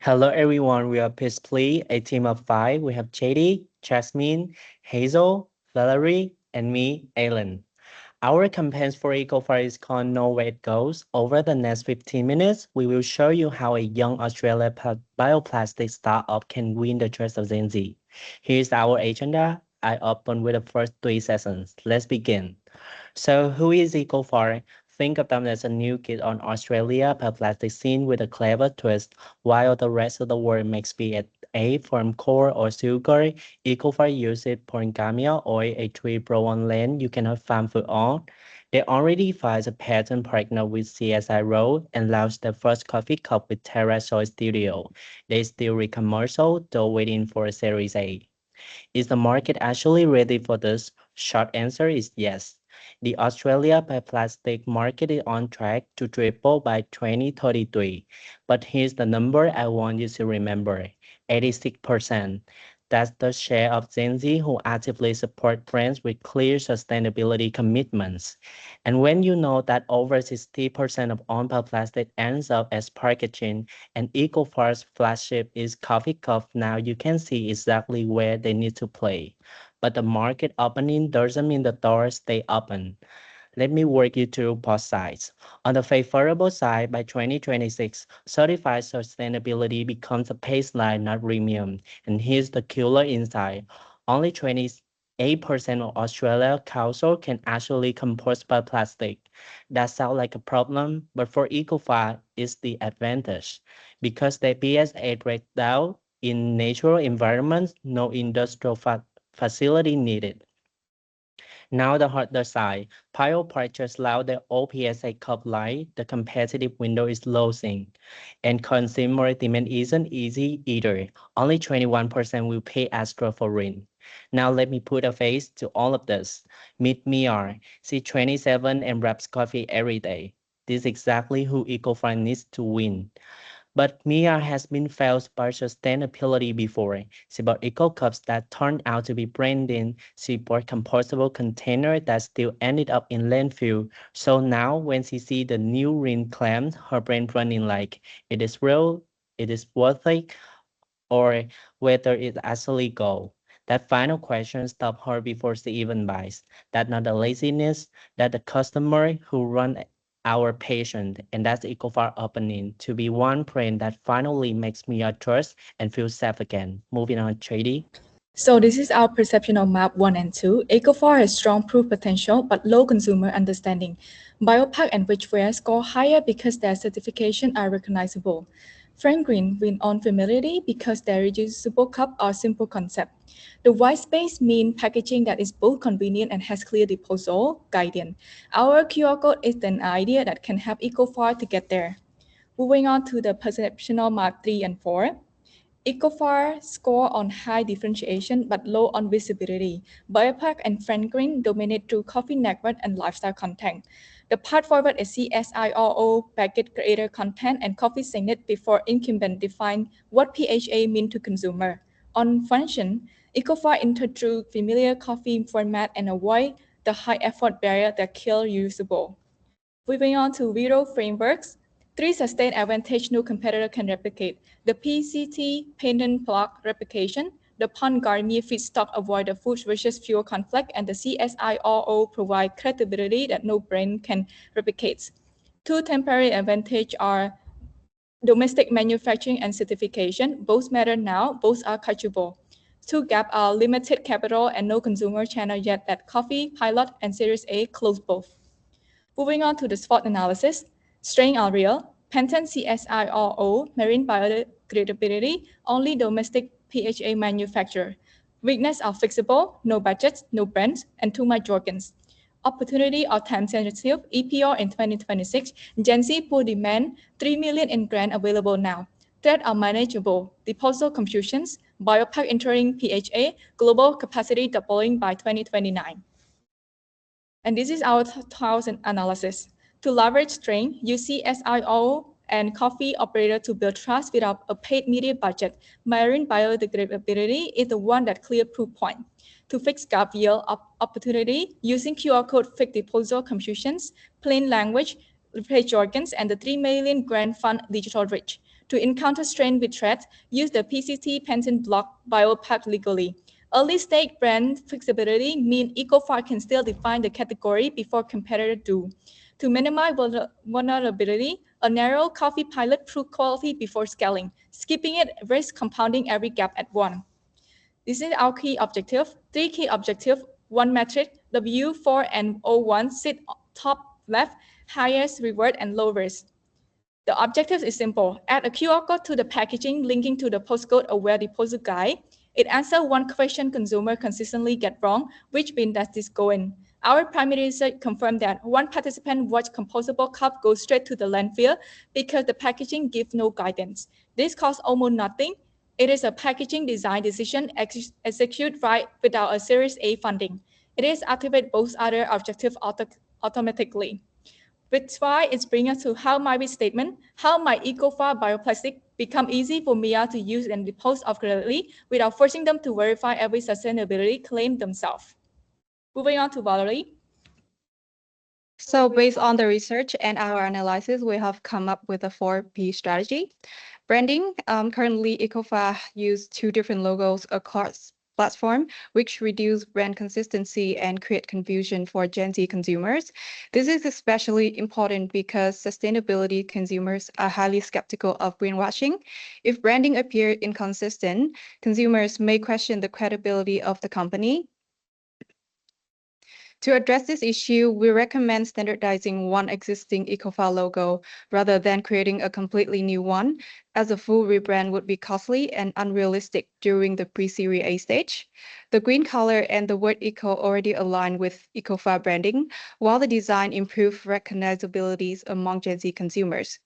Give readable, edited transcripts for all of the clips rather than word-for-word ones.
Hello everyone, we are Peacefully, a team of five. We have JD, Jasmine, Hazel, Valerie, and me, Alan. Our campaign for Ecopha is called Know Where It Goes. Over the next 15 minutes, we will show you how a young Australian bioplastic startup can win the trust of Gen Z. Here's our agenda. I open with the first three sessions. Let's begin. So who is Ecopha? Think of them as a new kid on Australia plastic scene with a clever twist. While the rest of the world makes be it A from core or sugar, Ecopha uses polygamia or a three pro one lane you cannot find food on. They already filed a patent partner with CSI Road and launched their first coffee cup with Terra Soy Studio. They still read commercial, though waiting for a Series A. Is the market actually ready for this? Short answer is yes. The Australia plastic market is on track to triple by 2033. But here's the number I want you to remember, 86%. That's the share of Gen Z who actively support brands with clear sustainability commitments. And when you know that over 60% of on-pack plastic ends up as packaging and EcoFar's flagship is Coffee Cup, now you can see exactly where they need to play. But the market opening doesn't mean the doors stay open. Let me work you through both sides. On the favorable side, by 2026, certified sustainability becomes a baseline, not premium. And here's the killer insight. Only 28% of Australia households can actually compost by plastic. That sounds like a problem, but for Ecopha, it's the advantage. Because the BSA breakdown in natural environments, no industrial facility needed. Now the harder side. Pile purchase allow the OPSA cup line. The competitive window is losing. And consumer demand isn't easy either. Only 21% will pay extra for rent. Now let me put a face to all of this. Meet Miar. She's 27 and wraps coffee every day. This is exactly who EcoFund needs to win. But Mia has been failed by sustainability before. She bought eco cups that turned out to be branded. She bought compostable containers that still ended up in landfill. So now when she sees the new ring claims, her brain running like, it is real, it is worth it, or whether it actually go. That final question stopped her before she even buys. That's not the laziness, that the customer who run our patient, and that's equal for opening to be one brand that finally makes me a trust and feel safe again. Moving on, Trady. So this is our perception of map 1 and 2. Ecofar has strong proof potential but low consumer understanding. Biopack and Richware score higher because their certification are recognizable. Frank Green win on familiarity because their reusable cup are simple concept. The white space mean packaging that is both convenient and has clear disposal guidance. Our QR code is an idea that can help Ecofar to get there. Moving on to the perceptional mark 3 and 4. Ecofar score on high differentiation but low on visibility. Biopack and Franklin dominate through coffee network and lifestyle content. The path forward is CSIRO packet creator content and coffee signet before incumbent define what PHA mean to consumer. On function, Ecofar enter through familiar coffee format and avoid the high effort barrier that kill usable. Moving on to Vero frameworks, three sustained advantage no competitor can replicate. The PCT patent block replication, the Pond Garnier feedstock avoid the food versus fuel conflict, and the CSIRO provide credibility that no brand can replicate. Two temporary advantage are domestic manufacturing and certification. Both matter now, both are catchable. Two gap are limited capital and no consumer channel yet that Coffee, Pilot, and Series A close both. Moving on to the SWOT analysis, strengths are real, patent CSIRO, marine biodegradability, only domestic PHA manufacturer. Weakness are fixable, no budgets, no brands, and too much organs. Opportunity are time sensitive, EPR in 2026, Gen Z poor demand, 3 million in grant available now. Threats are manageable, disposal confusions, biopack entering PHA, global capacity doubling by 2029. And this is our house analysis. To leverage strength, use CSIO and coffee operator to build trust without a paid media budget. Marine biodegradability is the one that clear proof point. To fix gap yield opportunity, using QR code fix disposal confusions, plain language, replace jargons, and the 3 million grant fund digital reach. To encounter strain with threats, use the PCT patent block biopack legally. Early stage brand flexibility means Ecopha can still define the category before competitors do. To minimize vulnerability, a narrow coffee pilot through quality before scaling. Skipping it risks compounding every gap at once. This is our key objective. Three key objectives, one metric, W4 and O1 sit top left, highest reward and low risk. The objective is simple. Add a QR code to the packaging linking to the postcode aware deposit guide. It answers one question consumer consistently get wrong, which bin does this go in? Our primary research confirmed that one participant watched composable cup go straight to the landfill because the packaging gives no guidance. This costs almost nothing. It is a packaging design decision executed right without a Series A funding. It is activate both other objectives automatically. Which why it brings us to how might we statement, how might Ecopha bioplastic become easy for Mia to use and dispose of correctly without forcing them to verify every sustainability claim themselves. Moving on to Valerie. So based on the research and our analysis, we have come up with a 4P strategy. Branding, currently Ecopha use two different logos across platform, which reduce brand consistency and create confusion for Gen Z consumers. This is especially important because sustainability consumers are highly skeptical of greenwashing. If branding appears inconsistent, consumers may question the credibility of the company. To address this issue, we recommend standardizing one existing Ecofile logo rather than creating a completely new one, as a full rebrand would be costly and unrealistic during the pre-Series A stage. The green color and the word eco already align with Ecofile branding, while the design improves recognizability among Gen Z consumers.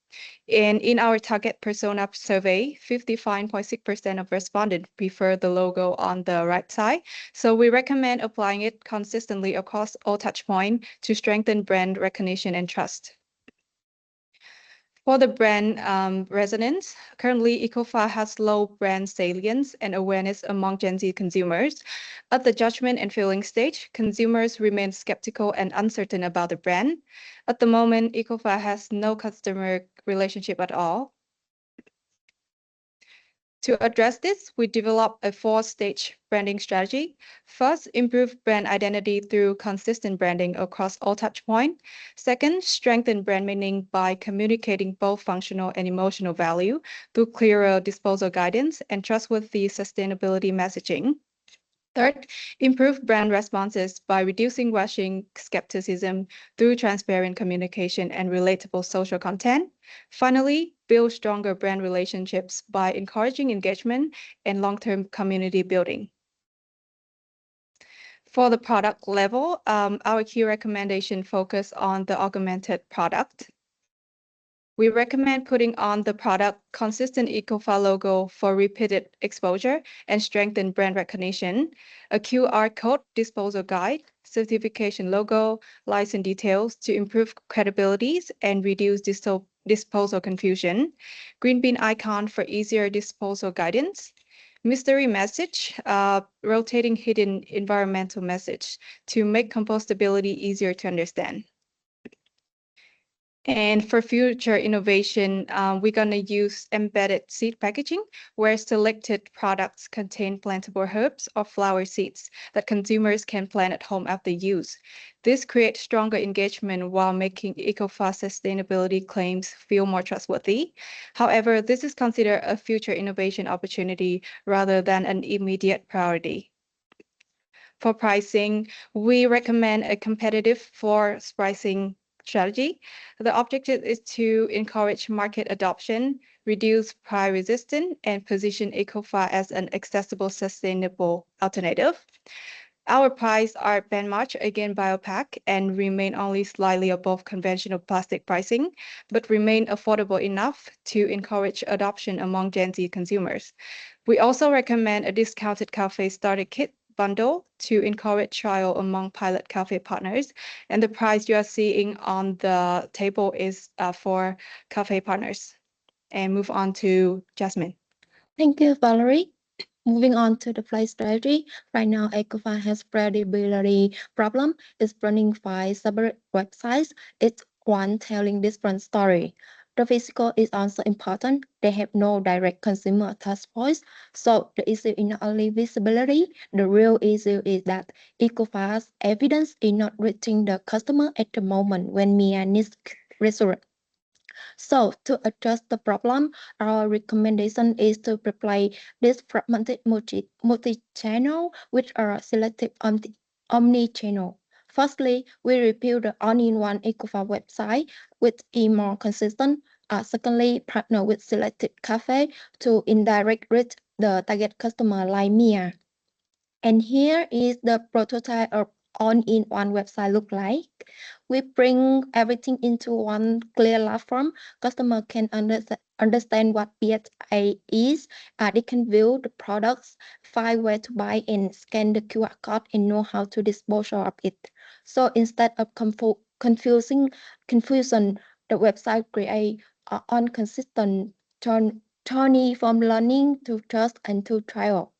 And in our target persona survey, 55.6% of respondents prefer the logo on the right side. So we recommend applying it consistently across all touchpoints to strengthen brand recognition and trust. For the brand resonance, currently Ecopha has low brand salience and awareness among Gen Z consumers. At the judgment and feeling stage, consumers remain skeptical and uncertain about the brand. At the moment, Ecopha has no customer relationship at all. To address this, we developed a four-stage branding strategy. First, improve brand identity through consistent branding across all touchpoints. Second, strengthen brand meaning by communicating both functional and emotional value through clearer disposal guidance and trustworthy sustainability messaging. Third, improve brand responses by reducing rushing skepticism through transparent communication and relatable social content. Finally, build stronger brand relationships by encouraging engagement and long-term community building. For the product level, our key recommendation focus on the augmented product. We recommend putting on the product consistent Ecofile logo for repeated exposure and strengthen brand recognition, a QR code disposal guide, certification logo, license details to improve credibilities and reduce disposal confusion, green bin icon for easier disposal guidance, mystery message, rotating hidden environmental message to make compostability easier to understand. And for future innovation, we're going to use embedded seed packaging, where selected products contain plantable herbs or flower seeds that consumers can plant at home after use. This creates stronger engagement while making eco-fast sustainability claims feel more trustworthy. However, this is considered a future innovation opportunity rather than an immediate priority. For pricing, we recommend a competitive floor pricing strategy. The objective is to encourage market adoption, reduce price resistance, and position Ecopha as an accessible, sustainable alternative. Our prices are benchmarked against Biopack and remain only slightly above conventional plastic pricing, but remain affordable enough to encourage adoption among Gen Z consumers. We also recommend a discounted cafe starter kit bundle to encourage trial among pilot cafe partners. And the price you are seeing on the table is for cafe partners. And move on to Jasmine. Thank you, Valerie. Moving on to the flight strategy. Right now, Ecopha has credibility problem. It's running 5 separate websites, each one telling different story. The physical is also important. They have no direct consumer touch points. So the issue is not only visibility, the real issue is that Ecopha's evidence is not reaching the customer at the moment when Mia needs reassurance. So to address the problem, our recommendation is to replace this fragmented multi-channel with a selective omni-channel. Firstly, we repeal the all-in-one Ecopha website with a more consistent. Secondly, partner with selected cafe to indirect reach the target customer like Mia. And here is the prototype of all-in-one website look like. We bring everything into one clear platform. Customer can understand what PSA is. They can view the products, find where to buy, and scan the QR code and know how to dispose of it. So instead of confusion, the website create on consistent journey from learning to trust and to trial.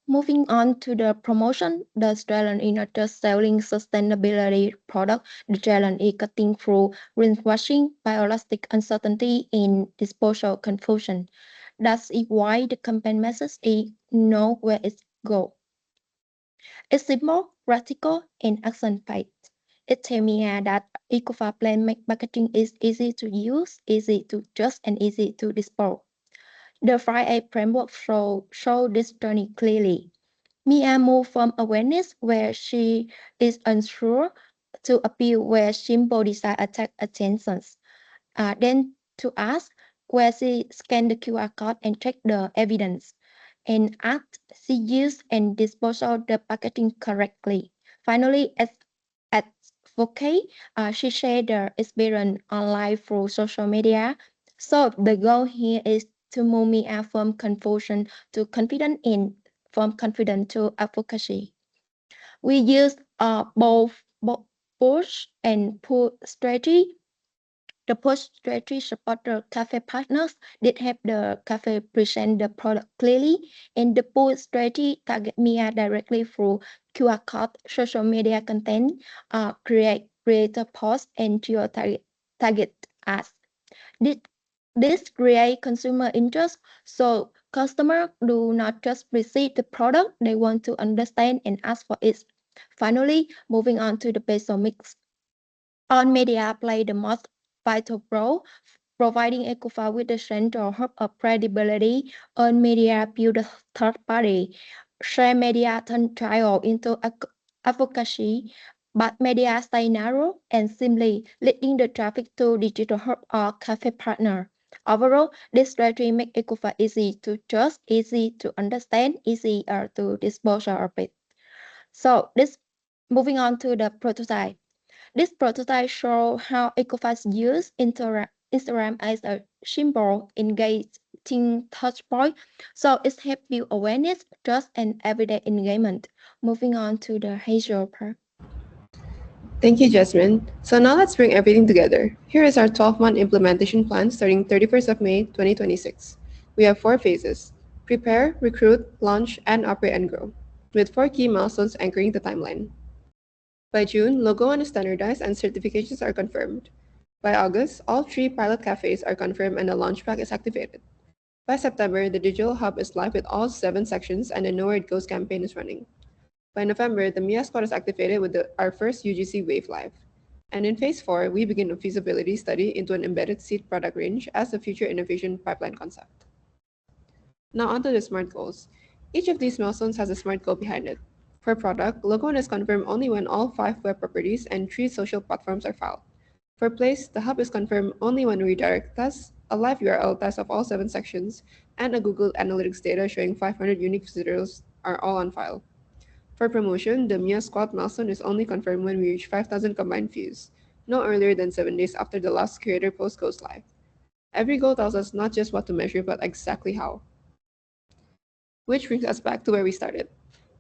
Moving on to the promotion, the challenge is not just selling sustainability product. The challenge is cutting through greenwashing, bioelastic uncertainty, and disposal confusion. That's why the campaign message is know where it go. It's simple, practical, and action-packed. It tells me that Ecopha plan packaging is easy to use, easy to trust, and easy to dispose. The 5A framework show this journey clearly. Mia moved from awareness where she is unsure to appeal where simple design attract attention. Then to ask where she scan the QR code and check the evidence. And act she used and disposed of the packaging correctly. Finally, as advocate, she shared the experience online through social media. So the goal here is to move Mia from confusion to confidence in from confidence to advocacy. We use both push and pull strategy. The push strategy support the cafe partners that help the cafe present the product clearly, and the pull strategy target Mia directly through QR code, social media content, creator posts, and geo target ads. This, this create consumer interest, so customers do not just receive the product, they want to understand and ask for it. Finally, moving on to the peso mix. On media play the most vital role, providing Ecofile with the central hub of credibility. On media build a third party. Share media turn trial into advocacy, but media stay narrow and simply leading the traffic to digital hub or cafe partner. Overall, this strategy makes Ecofile easy to trust, easy to understand, easier to dispose of it. So this moving on to the prototype. This prototype shows how Ecofast uses Instagram as a simple, engaging touchpoint. So it helps build awareness, trust, and everyday engagement. Moving on to the Hazel part. Thank you, Jasmine. So now let's bring everything together. Here is our 12-month implementation plan starting 31st of May 2026. We have 4 phases: prepare, recruit, launch, and operate and grow, with 4 key milestones anchoring the timeline. By June, logo is standardized and certifications are confirmed. By August, all 3 pilot cafes are confirmed and the launch pack is activated. By September, the digital hub is live with all 7 sections and the Know Where It Goes campaign is running. By November, the Mia Squad is activated with our first UGC Wave Live. And in phase 4, we begin a feasibility study into an embedded seed product range as a future innovation pipeline concept. Now onto the SMART goals. Each of these milestones has a SMART goal behind it. For product, logo is confirmed only when all 5 web properties and 3 social platforms are filed. For place, the hub is confirmed only when redirect tests, a live URL test of all 7 sections, and a Google Analytics data showing 500 unique visitors are all on file. For promotion, the Mia Squad milestone is only confirmed when we reach 5,000 combined views, no earlier than 7 days after the last creator post goes live. Every goal tells us not just what to measure, but exactly how. Which brings us back to where we started.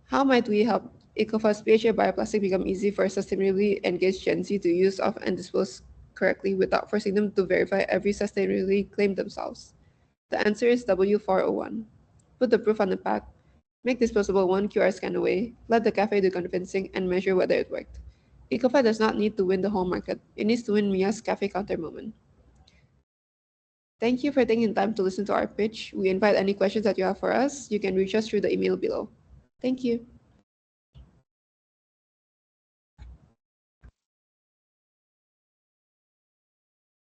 How might we help Ecopha's PHA bioplastic become easy for sustainably engaged Gen Z to use of and dispose correctly without forcing them to verify every sustainability claim themselves? The answer is W401. Put the proof on the pack, make disposable one QR scan away, let the cafe do convincing, and measure whether it worked. Ecopha does not need to win the whole market. It needs to win Mia's cafe counter moment. Thank you for taking the time to listen to our pitch. We invite any questions that you have for us. You can reach us through the email below. Thank you.